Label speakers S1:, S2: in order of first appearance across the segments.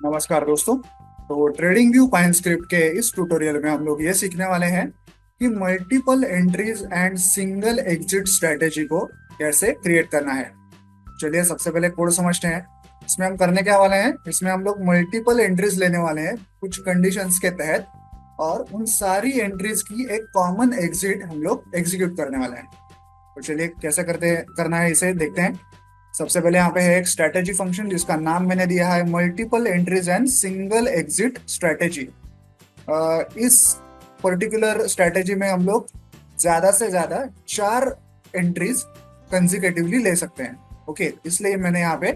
S1: नमस्कार दोस्तों। तो ट्रेडिंग व्यू पाइन स्क्रिप्ट के इस ट्यूटोरियल में हम लोग ये सीखने वाले हैं कि multiple entries and single exit strategy को कैसे क्रिएट करना है। चलिए सबसे पहले कोड समझते हैं। इसमें हम करने क्या वाले हैं, इसमें हम लोग मल्टीपल एंट्रीज लेने वाले हैं कुछ कंडीशंस के तहत, और उन सारी एंट्रीज की एक कॉमन एग्जिट हम लोग एग्जीक्यूट करने वाले हैं। तो चलिए कैसे करना है इसे देखते हैं। सबसे पहले यहाँ पे है एक स्ट्रैटेजी फंक्शन जिसका नाम मैंने दिया है multiple entries and single exit strategy. इस पर्टिकुलर स्ट्रैटेजी में हम लोग ज्यादा से ज्यादा 4 एंट्रीज कंजिकेटिवली ले सकते हैं। ओके, इसलिए मैंने यहाँ पे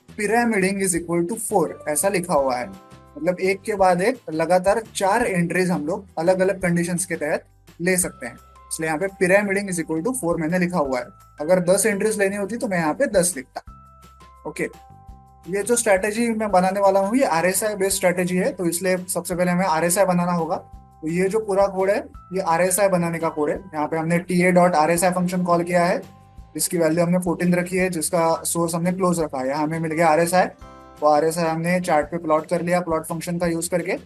S1: पिरामिडिंग इज इक्वल टू 4 ऐसा लिखा हुआ है। मतलब एक के बाद एक लगातार 4 एंट्रीज हम लोग अलग अलग कंडीशंस के तहत ले सकते हैं, इसलिए यहाँ पे पिरामिडिंग इज इक्वल टू 4 मैंने लिखा हुआ है। अगर 10 एंट्रीज लेनी होती तो मैं यहाँ पे 10 लिखता। ओके, ये जो स्ट्रैटेजी मैं बनाने वाला हूँ ये RSI बेस्ड स्ट्रैटेजी है, तो इसलिए सबसे पहले हमें RSI बनाना होगा। तो ये जो पूरा कोड है ये RSI बनाने का कोड है। यहाँ पे हमने TA.RSI फंक्शन कॉल किया है, जिसकी वैल्यू हमने 14 रखी है, जिसका सोर्स हमने क्लोज रखा है। यहाँ हमें मिल गया RSI। तो RSI हमने चार्ट पे प्लॉट कर लिया प्लॉट फंक्शन का यूज करके,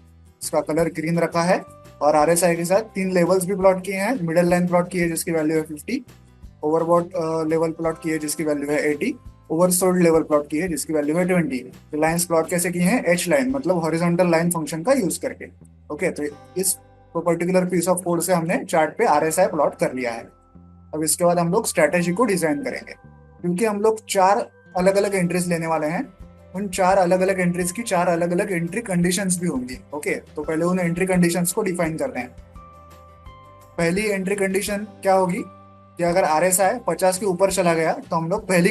S1: इसका कलर ग्रीन रखा है। और RSI के साथ 3 लेवल्स भी प्लॉट किए हैं। मिडिल लाइन प्लॉट की है जिसकी वैल्यू है 50, ओवरबॉट लेवल प्लॉट की है जिसकी वैल्यू है 80, ओवरसोल्ड लेवल प्लॉट की है जिसकी वैल्यू है 20। लाइन्स प्लॉट कैसे किए हैं, H लाइन मतलब हॉरिजॉन्टल लाइन फंक्शन का यूज करके। ओके, तो इस पर्टिकुलर पीस ऑफ कोड से हमने चार्ट पे RSI प्लॉट कर लिया है। अब इसके बाद हम लोग स्ट्रैटेजी को डिजाइन करेंगे, क्योंकि हम लोग 4 अलग अलग एंट्रीज लेने वाले हैं। उन 4 अलग अलग एंट्रीज की 4 अलग अलग एंट्री कंडीशंस भी होंगी। ओके, तो पहले उन एंट्री कंडीशंस को डिफाइन करते हैं। पहली एंट्री कंडीशन क्या होगी कि अगर RSI 50 के ऊपर चला गया तो हम लोग पहली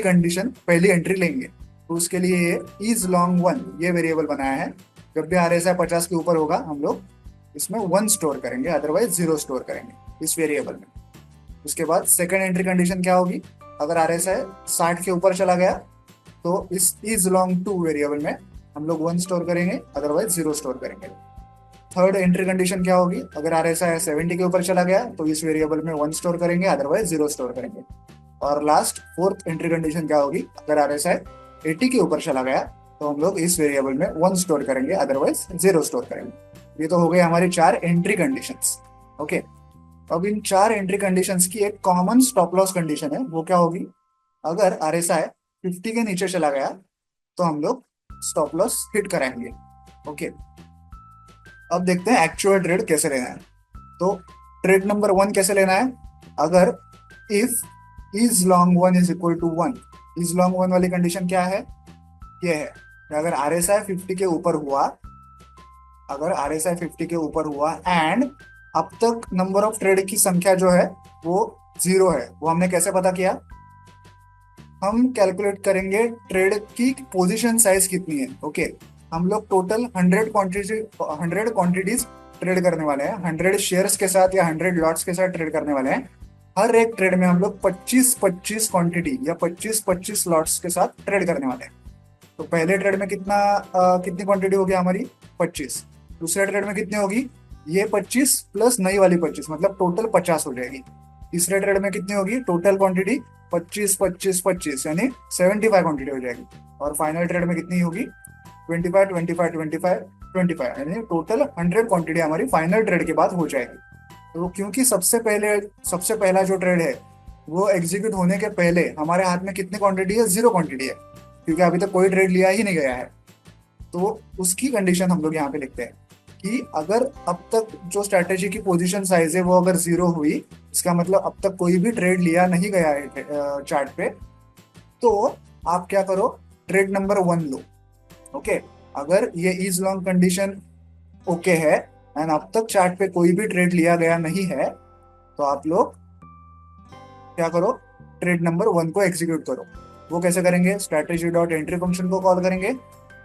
S1: एंट्री लेंगे। तो उसके लिए ये इज लॉन्ग 1 ये वेरिएबल बनाया है। जब भी RSI 50 के ऊपर होगा हम लोग इसमें 1 स्टोर करेंगे, अदरवाइज 0 स्टोर करेंगे इस वेरिएबल में। उसके बाद सेकेंड एंट्री कंडीशन क्या होगी, अगर RSI 60 के ऊपर चला गया तो इस इज लॉन्ग 2 वेरिएबल में हम लोग 1 स्टोर करेंगे, अदरवाइज 0 स्टोर करेंगे। थर्ड एंट्री कंडीशन क्या होगी, अगर RSI 70 के ऊपर चला गया तो इस वेरिएबल में 1 स्टोर करेंगे, अदरवाइज 0 स्टोर करेंगे। और लास्ट फोर्थ एंट्री कंडीशन क्या होगी, अगर RSI 80 के ऊपर चला गया तो हम लोग इस वेरिएबल में 1 स्टोर करेंगे, अदरवाइज 0 स्टोर करेंगे। ये तो हो गई हमारी 4 एंट्री कंडीशंस। ओके, अब इन 4 एंट्री कंडीशंस की एक कॉमन स्टॉप लॉस कंडीशन है, वो क्या होगी, अगर RSI 50 के नीचे चला गया तो हम लोग स्टॉप लॉस हिट कराएंगे। ओके, अब देखते हैं एक्चुअल ट्रेड कैसे लेना है। तो ट्रेड नंबर 1 कैसे लेना है, अगर if is long 1 is equal to 1, is long 1 वाली कंडीशन क्या है, ये है कि अगर RSI 50 के ऊपर हुआ, अगर RSI 50 के ऊपर हुआ एंड अब तक नंबर ऑफ ट्रेड की संख्या जो है वो 0 है। वो हमने कैसे पता किया, हम कैलकुलेट करेंगे ट्रेड की पोजीशन साइज कितनी है। ओके, हम लोग टोटल 100 क्वांटिटीज ट्रेड करने वाले हैं, 100 शेयर्स के साथ या 100 लॉट्स के साथ ट्रेड करने वाले हैं। हर एक ट्रेड में हम लोग 25-25 क्वांटिटी या 25-25 लॉट्स के साथ ट्रेड करने वाले हैं। तो पहले ट्रेड में कितनी क्वांटिटी होगी हमारी 25, दूसरे ट्रेड में कितनी होगी ये 25 प्लस नई वाली 25, मतलब टोटल 50 हो जाएगी। तीसरे ट्रेड में कितनी होगी टोटल क्वांटिटी 25-25-25 यानी 75 क्वांटिटी हो जाएगी। और फाइनल ट्रेड में कितनी होगी 25-25-25-25 यानी टोटल 100 क्वांटिटी हमारी फाइनल ट्रेड के बाद हो जाएगी। तो क्योंकि सबसे पहला जो ट्रेड है वो एग्जीक्यूट होने के पहले हमारे हाथ में कितनी क्वांटिटी है, 0 क्वांटिटी है, क्योंकि अभी तक कोई ट्रेड लिया ही नहीं गया है। तो उसकी कंडीशन हम लोग यहाँ पे लिखते हैं कि अगर अब तक जो स्ट्रैटेजी की पोजीशन साइज है वो अगर 0 हुई, इसका मतलब अब तक कोई भी ट्रेड लिया नहीं गया है चार्ट पे, तो आप क्या करो ट्रेड नंबर 1 लो। ओके, अगर ये इज लॉन्ग कंडीशन ओके है एंड अब तक चार्ट पे कोई भी ट्रेड लिया गया नहीं है, तो आप लोग क्या करो ट्रेड नंबर 1 को एग्जीक्यूट करो। वो कैसे करेंगे, स्ट्रैटेजी डॉट एंट्री फंक्शन को कॉल करेंगे,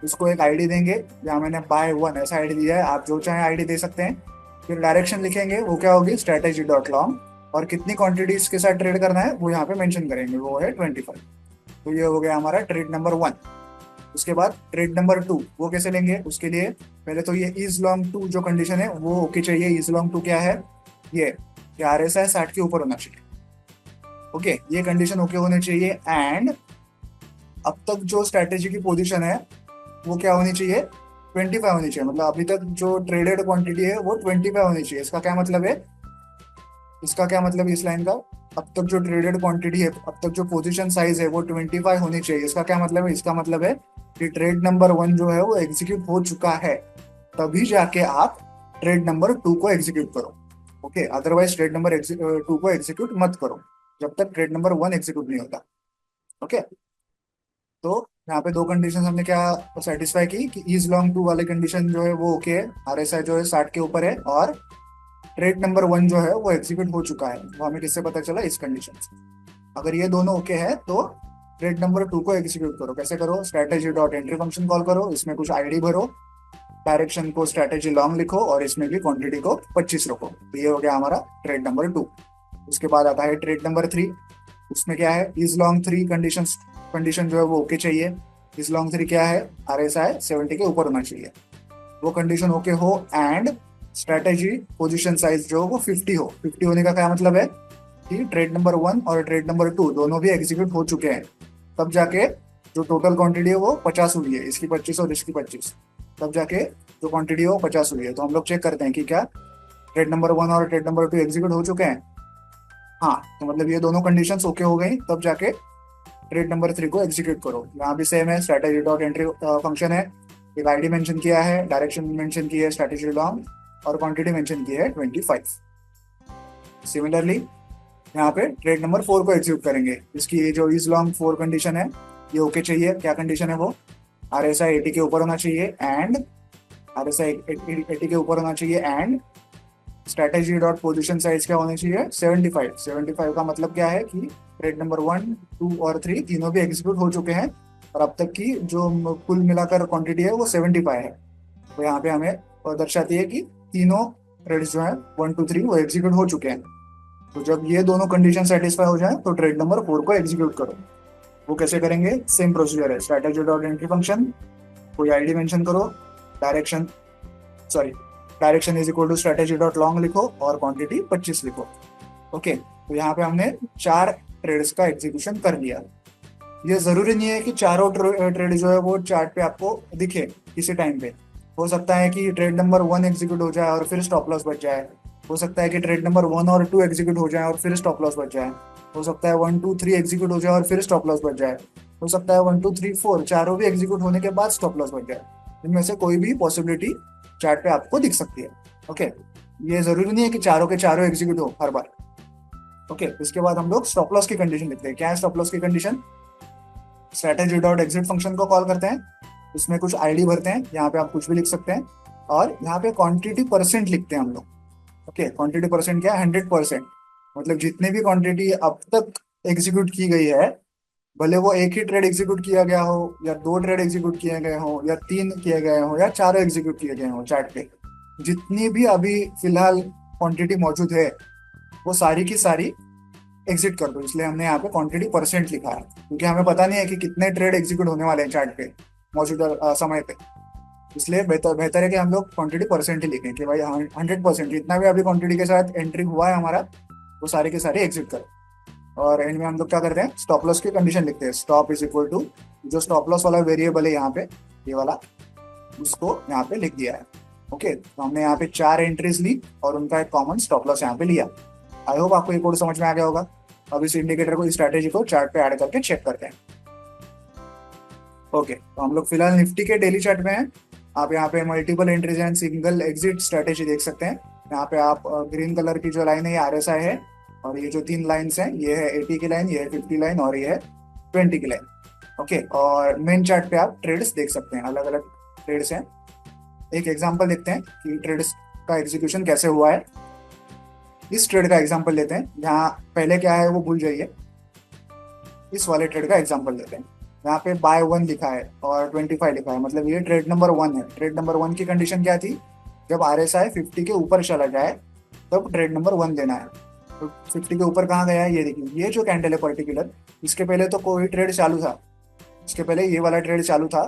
S1: उसको एक आईडी देंगे, यहाँ मैंने बाय 1 ऐसा आईडी दिया है, आप जो चाहे आईडी दे सकते हैं। फिर डायरेक्शन लिखेंगे, वो क्या होगी स्ट्रैटेजी डॉट लॉन्ग, और कितनी क्वांटिटीज के साथ ट्रेड करना है वो यहाँ पे मेंशन करेंगे, वो है 25। तो ये हो गया हमारा ट्रेड नंबर 1। उसके बाद ट्रेड नंबर 2 वो कैसे लेंगे, उसके लिए पहले तो ये इज लॉन्ग 2 जो कंडीशन है वो ओके चाहिए। इज लॉन्ग 2 क्या है, ये कि RSI 60 के ऊपर होना चाहिए। ओके, ये कंडीशन ओके होने चाहिए एंड अब तक जो स्ट्रैटेजी की पोजीशन है वो क्या होनी चाहिए, 25 होनी चाहिए, मतलब अभी तक जो ट्रेडेड क्वांटिटी है वो 25 होनी चाहिए। इसका क्या मतलब है, इसका क्या मतलब है इस लाइन का, अब तक जो ट्रेडेड क्वांटिटी है, अब तक जो पोजीशन साइज है वो 25 होनी चाहिए। इसका क्या मतलब है, इसका मतलब है कि ट्रेड नंबर 1 जो है वो एग्जीक्यूट हो चुका है, तभी जाके आप ट्रेड नंबर 2 को एग्जीक्यूट करो। ओके, अदरवाइज ट्रेड नंबर 2 को एग्जीक्यूट मत करो जब तक ट्रेड नंबर 1 एग्जीक्यूट नहीं होता। ओके, तो यहाँ पे दो कंडीशन हमने क्या सेटिस्फाई की कि इज लॉन्ग टू वाली कंडीशन जो है वो ओके है, आरएसआई जो है 60 के ऊपर है, और ट्रेड नंबर 1 जो है वो एग्जीक्यूट हो चुका है। वो हमें किससे पता चला, इस कंडीशन से। अगर ये दोनों ओके है तो ट्रेड नंबर 2 को एग्जीक्यूट करो। कैसे करो, strategy dot entry function call करो, इसमें कुछ आईडी भरो, डायरेक्शन को स्ट्रेटेजी लॉन्ग लिखो, और इसमें भी क्वांटिटी को 25 रखो। तो ये हो गया हमारा ट्रेड नंबर 2। उसके बाद आता है ट्रेड नंबर 3। उसमें क्या है, इज लॉन्ग 3 कंडीशन, कंडीशन जो है वो ओके चाहिए। इज लॉन्ग 3 क्या है, आरएसआई 70 के ऊपर होना चाहिए। वो कंडीशन ओके हो एंड स्ट्रेटेजी पोजीशन साइज जो वो 50 हो। 50 होने का क्या मतलब है कि ट्रेड नंबर 1 और ट्रेड नंबर 2 दोनों भी एग्जीक्यूट हो चुके हैं, तब जाके जो टोटल क्वांटिटी है वो 50 हुई है, इसकी 25 और इसकी 25, तब जाके जो क्वांटिटी है वो 50 हुई है। तो हम लोग चेक करते हैं कि क्या ट्रेड नंबर 1 और ट्रेड नंबर 2 एग्जीक्यूट हो चुके हैं। हाँ, तो मतलब ये दोनों कंडीशंस ओके हो गई, तब जाके ट्रेड नंबर 3 को एग्जीक्यूट करो। यहाँ भी सेम है, स्ट्रेटेजी डॉट एंट्री फंक्शन है, एक आईडी मेंशन किया है, डायरेक्शन मेंशन की है स्ट्रेटेजी लॉन्ग, और क्वांटिटी मेंशन की है 25। सिमिलरली यहाँ पे ट्रेड नंबर 4 को एग्जीक्यूट करेंगे। इसकी ये जो इज लॉन्ग 4 कंडीशन है ये ओके चाहिए। क्या कंडीशन है वो, आरएसआई 80 के ऊपर होना चाहिए एंड आरएसआई 80 के ऊपर होना चाहिए, and strategy dot position size क्या होनी चाहिए, 75। 75 का मतलब क्या है कि ट्रेड नंबर 1, 2 और 3 तीनों भी एग्जीक्यूट हो चुके हैं, और अब तक की जो कुल मिलाकर क्वांटिटी है वो 75 है। तो यहाँ पे हमें दर्शाती है कि तीनों ट्रेड्स जो है 1, 2, 3 वो एग्जीक्यूट हो चुके हैं। तो जब ये दोनों कंडीशन सेटिस्फाई हो जाए तो ट्रेड नंबर 4 को एग्जीक्यूट करो। वो कैसे करेंगे, सेम प्रोसीजर है, स्ट्रेटेजी डॉट एंट्री फंक्शन, कोई आईडी मेंशन करो, direction, sorry, direction is equal to strategy dot long लिखो, और क्वांटिटी 25 लिखो। ओके, तो यहाँ पे हमने 4 ट्रेड्स का एग्जीक्यूशन कर लिया। ये जरूरी नहीं है कि चारों ट्रेड जो है वो चार्ट पे आपको दिखे किसी टाइम पे। हो सकता है कि ट्रेड नंबर 1 एग्जीक्यूट हो जाए और फिर स्टॉप लॉस बच जाए। हो सकता है कि ट्रेड नंबर 1 और 2 एग्जीक्यूट हो जाए और फिर स्टॉप लॉस बच जाए। हो सकता है 1, 2, 3 एग्जीक्यूट हो जाए और फिर स्टॉप लॉस बच जाए। हो सकता है 1, 2, 3, 4 चारों भी एग्जीक्यूट होने के बाद स्टॉप लॉस बच जाए। इनमें से कोई भी पॉसिबिलिटी चार्ट पे आपको दिख सकती है। ओके, ये जरूरी नहीं है कि चारों के चारों एग्जीक्यूट हो हर बार। ओके, इसके बाद हम लोग स्टॉप लॉस की कंडीशन लिखते हैं। क्या है स्टॉप लॉस की condition, strategy dot exit function को कॉल करते हैं, उसमें कुछ आईडी भरते हैं, यहाँ पे आप कुछ भी लिख सकते हैं, और यहाँ पे क्वांटिटी परसेंट लिखते हैं हम लोग। ओके, क्वांटिटी परसेंट क्या है, 100%। मतलब जितनी भी क्वांटिटी अब तक एग्जीक्यूट की गई है, भले वो एक ही ट्रेड एग्जीक्यूट किया गया हो, या 2 ट्रेड एग्जीक्यूट किए गए हो, या 3 किए गए हो, या 4 एग्जीक्यूट किए गए हो, चार्ट पे जितनी भी अभी फिलहाल क्वांटिटी मौजूद है वो सारी की सारी एग्जिट कर दो। इसलिए हमने यहाँ पे क्वांटिटी परसेंट लिखा है, क्योंकि हमें पता नहीं है कि कितने ट्रेड एग्जीक्यूट होने वाले हैं चार्ट पे मौजूदा समय पे। इसलिए बेहतर बेहतर है कि हम लोग क्वांटिटी परसेंट ही लिखें कि भाई 100% जितना भी अभी क्वांटिटी के साथ एंट्री हुआ है हमारा, वो सारे के सारे एग्जिट करो। और एंड में हम लोग क्या करते हैं, स्टॉप लॉस की कंडीशन लिखते हैं। स्टॉप इज इक्वल टू, जो स्टॉप लॉस वाला वेरिएबल है यहाँ पे, ये वाला, उसको यहाँ पे लिख दिया है। ओके, तो हमने यहाँ पे 4 एंट्रीज ली और उनका एक कॉमन स्टॉप लॉस यहाँ पे लिया। आई होप आपको ये कोड समझ में आ गया होगा। अब इस इंडिकेटर को, इस स्ट्रैटेजी को चार्ट पे ऐड करके चेक करते हैं। ओके, तो हम लोग फिलहाल निफ्टी के डेली चार्ट में हैं। आप यहाँ पे multiple entries and single exit strategy देख सकते हैं। यहाँ पे आप ग्रीन कलर की जो लाइन है ये आरएसआई है, और ये जो 3 लाइन्स हैं ये है 80 की लाइन, ये है 50 लाइन, और ये है 20 की लाइन। ओके, और मेन चार्ट पे आप ट्रेड्स देख सकते हैं, अलग अलग ट्रेड्स हैं। एक एग्जांपल देखते हैं कि ट्रेड्स का एग्जीक्यूशन कैसे हुआ है। इस ट्रेड का एग्जांपल लेते हैं, यहाँ पहले क्या है वो भूल जाइए, इस वाले ट्रेड का एग्जांपल लेते हैं। यहाँ पे बाय 1 लिखा है और 25 लिखा है, मतलब ये ट्रेड नंबर 1 है। ट्रेड नंबर 1 की कंडीशन क्या थी, जब आरएसआई 50 के ऊपर चला जाए तब ट्रेड नंबर 1 देना है। तो 50 के ऊपर कहाँ गया है, ये देखिए, ये जो कैंडल है पर्टिकुलर, इसके पहले तो कोई ट्रेड चालू था, इसके पहले ये वाला ट्रेड चालू था,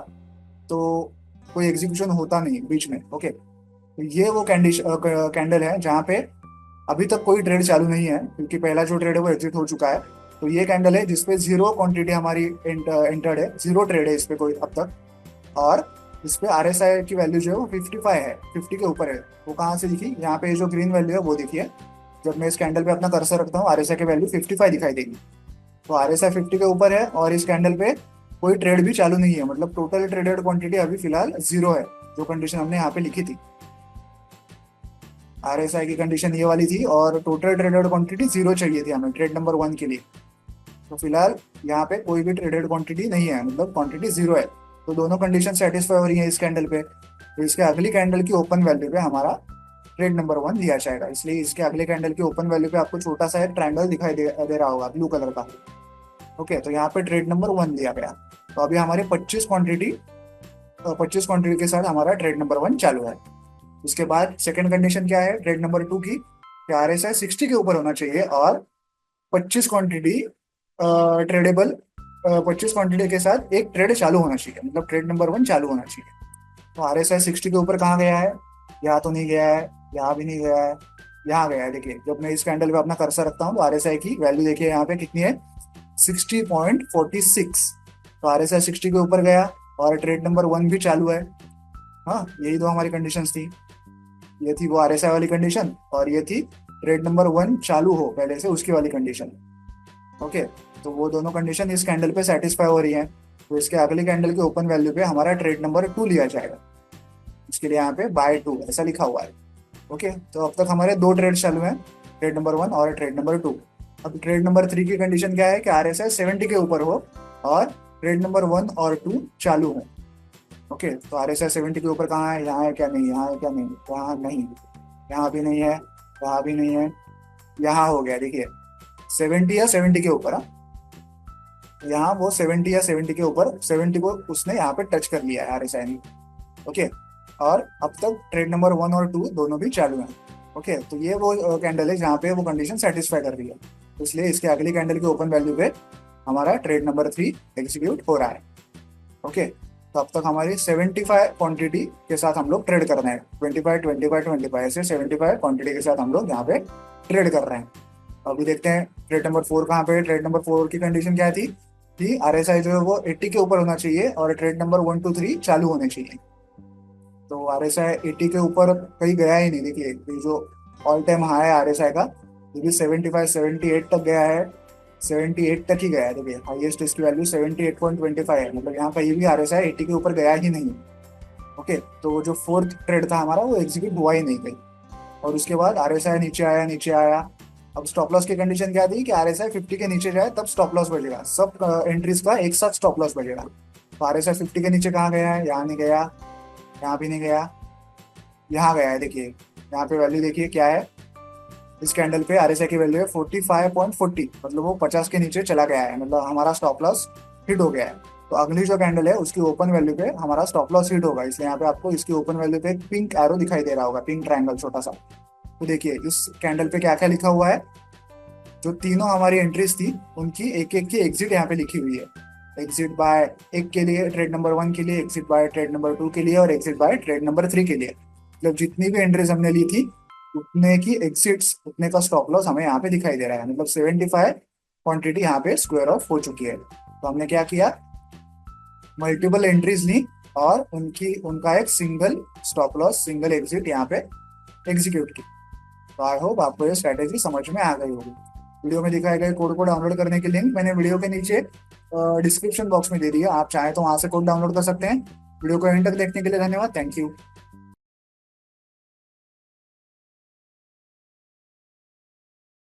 S1: तो कोई एग्जीक्यूशन होता नहीं बीच में। ओके, तो ये वो कैंडल है जहाँ पे अभी तक कोई ट्रेड चालू नहीं है, क्योंकि पहला जो ट्रेड है वो एग्जिट हो चुका है। तो ये कैंडल है जिसपे 0 क्वांटिटी हमारी एंटर्ड है, 0 ट्रेड है इस पे कोई अब तक। और इस पे RSI की वैल्यू जो है वो 55 है, 50 के ऊपर है। वो कहाँ से दिखी? यहाँ पे जो ग्रीन वैल्यू है वो दिखिए। जब मैं इस कैंडल पे अपना कर्सर रखता हूँ RSI की वैल्यू 55 दिखाई देगी। तो RSI 50 के ऊपर है और इस कैंडल पे कोई ट्रेड भी चालू नहीं है, मतलब टोटल ट्रेडेड क्वांटिटी अभी फिलहाल जीरो है, जो कंडीशन हमने यहाँ पे लिखी थी। RSI की कंडीशन ये वाली थी और टोटल ट्रेडेड क्वांटिटी जीरो चाहिए थी हमें ट्रेड नंबर 1 के लिए। तो फिलहाल यहाँ पे कोई भी ट्रेडेड क्वांटिटी नहीं है, मतलब क्वांटिटी जीरो है। तो दोनों कंडीशन सेटिस्फाई हो रही है इस कैंडल पे। तो इसके अगली कैंडल की ओपन वैल्यू पे हमारा ट्रेड नंबर 1 दिया जाएगा। इसलिए इसके अगले कैंडल की ओपन वैल्यू पे आपको छोटा सा एक ट्रायंगल दिखाई दे रहा होगा ब्लू कलर का। ओके, तो यहाँ पे ट्रेड नंबर 1 दिया गया। तो अभी हमारे 25 क्वांटिटी के साथ हमारा ट्रेड नंबर 1 चालू है। उसके बाद सेकंड कंडीशन क्या है ट्रेड नंबर 2 की? RSI 60 के ऊपर होना चाहिए और 25 क्वांटिटी ट्रेडेबल, 25 क्वांटिटी के साथ एक ट्रेड चालू होना चाहिए, मतलब ट्रेड नंबर 1 चालू होना चाहिए। तो RSI 60 के ऊपर कहाँ गया है? यहाँ तो नहीं गया है, यहाँ भी नहीं गया है, यहाँ गया है। देखिए जब मैं इस कैंडल पे अपना कर्सर रखता हूँ तो RSI की वैल्यू देखिए यहाँ पे कितनी है, 60.46। तो RSI 60 के ऊपर गया और ट्रेड नंबर 1 भी चालू है। हाँ, यही तो हमारी कंडीशंस थी। ये थी वो RSI वाली कंडीशन और ये थी ट्रेड नंबर 1 चालू हो पहले से उसकी वाली कंडीशन। ओके, तो वो दोनों कंडीशन इस कैंडल पे सेटिस्फाई हो रही है। तो इसके अगले कैंडल के ओपन वैल्यू पे हमारा ट्रेड नंबर 2 लिया जाएगा। इसके लिए यहाँ पे बाय 2 ऐसा लिखा हुआ है। ओके, तो अब तक हमारे दो ट्रेड चालू हैं, ट्रेड नंबर 1 और ट्रेड नंबर 2। अब ट्रेड नंबर 3 की कंडीशन क्या है कि RSI 70 के ऊपर हो और ट्रेड नंबर 1 और 2 चालू हो। ओके, तो RSI 70 के ऊपर कहाँ है? यहाँ है क्या? नहीं। यहाँ है क्या? नहीं। यहाँ नहीं, यहाँ भी नहीं है, यहाँ भी नहीं है, यहाँ हो गया। देखिए 70 या 70 के ऊपर। यहाँ वो 70 या 70 के ऊपर, 70 को उसने यहाँ पे टच कर लिया है RSI ने। ओके, और अब तक ट्रेड नंबर 1 और 2 दोनों भी चालू हैं। ओके, तो ये वो कैंडल है जहाँ पे वो कंडीशन सेटिस्फाई कर रही है। तो इसलिए इसके अगली कैंडल के ओपन वैल्यू पे हमारा ट्रेड नंबर 3 एग्जीक्यूट हो रहा है। ओके, तो अब तक हमारी 75 क्वांटिटी के साथ हम लोग ट्रेड कर रहे हैं, 25 25 25 ऐसे 75 क्वांटिटी के साथ हम लोग यहाँ पे ट्रेड कर रहे हैं। अभी देखते हैं ट्रेड नंबर 4 कहाँ पे है। ट्रेड नंबर 4 की कंडीशन क्या थी कि RSI जो है वो 80 के ऊपर होना चाहिए और ट्रेड नंबर 1 2 3 चालू होने चाहिए। तो RSI 80 के ऊपर कहीं गया ही नहीं। देखिए ये जो ऑल टाइम हाई है RSI का, ये भी 75 78 तक गया है, 78 तक ही गया है। देखिए हाईएस्ट इसकी वैल्यू 78.25 है, मतलब यहाँ कहीं भी RSI 80 के ऊपर गया ही नहीं। ओके, तो वो जो फोर्थ ट्रेड था हमारा वो एग्जीक्यूट हुआ ही नहीं कहीं। और उसके बाद RSI नीचे आया, नीचे आया। अब स्टॉप लॉस की कंडीशन क्या थी कि RSI 50 के नीचे जाए तब स्टॉप लॉस बजेगा, सब एंट्रीज का एक साथ स्टॉप लॉस बजेगा। तो RSI 50 के नीचे कहाँ गया है? यहाँ नहीं गया, यहाँ भी नहीं गया, यहाँ गया है। देखिए यहाँ पे वैल्यू देखिए क्या है, इस कैंडल पे RSI की वैल्यू है 45.40, मतलब वो 50 के नीचे चला गया है, मतलब हमारा स्टॉप लॉस हिट हो गया है। तो अगली जो कैंडल है उसकी ओपन वैल्यू पे हमारा स्टॉप लॉस हिट होगा, इसलिए यहाँ पे आपको इसकी ओपन वैल्यू पे एक पिंक एरो दिखाई दे रहा होगा, पिंक ट्रायंगल छोटा सा। तो देखिए इस कैंडल पे क्या क्या लिखा हुआ है, जो तीनों हमारी एंट्रीज थी उनकी एक एक की एग्जिट यहाँ पे लिखी हुई है। एग्जिट बाय एक के लिए ट्रेड नंबर 1 के लिए, एग्जिट बाय ट्रेड नंबर 2 के लिए और एग्जिट बाय ट्रेड नंबर 3 के लिए। मतलब जितनी भी एंट्रीज हमने ली थी उतने की एग्जिट्स, उतने का स्टॉप लॉस हमें यहाँ पे दिखाई दे रहा है, मतलब 75 क्वांटिटी यहाँ पे स्क्वायर ऑफ हो चुकी है। तो हमने क्या किया, मल्टीपल एंट्रीज ली और उनका एक single stop loss, single exit यहाँ पे एग्जीक्यूट की। तो आई होप आपको ये स्ट्रैटेजी समझ में आ गई होगी। वीडियो में दिखाए गए कोड को डाउनलोड करने की लिंक मैंने वीडियो के नीचे डिस्क्रिप्शन बॉक्स में दे दिया, आप चाहें तो वहां से कोड डाउनलोड कर सकते हैं। वीडियो को एंड तक देखने के लिए धन्यवाद, थैंक यू।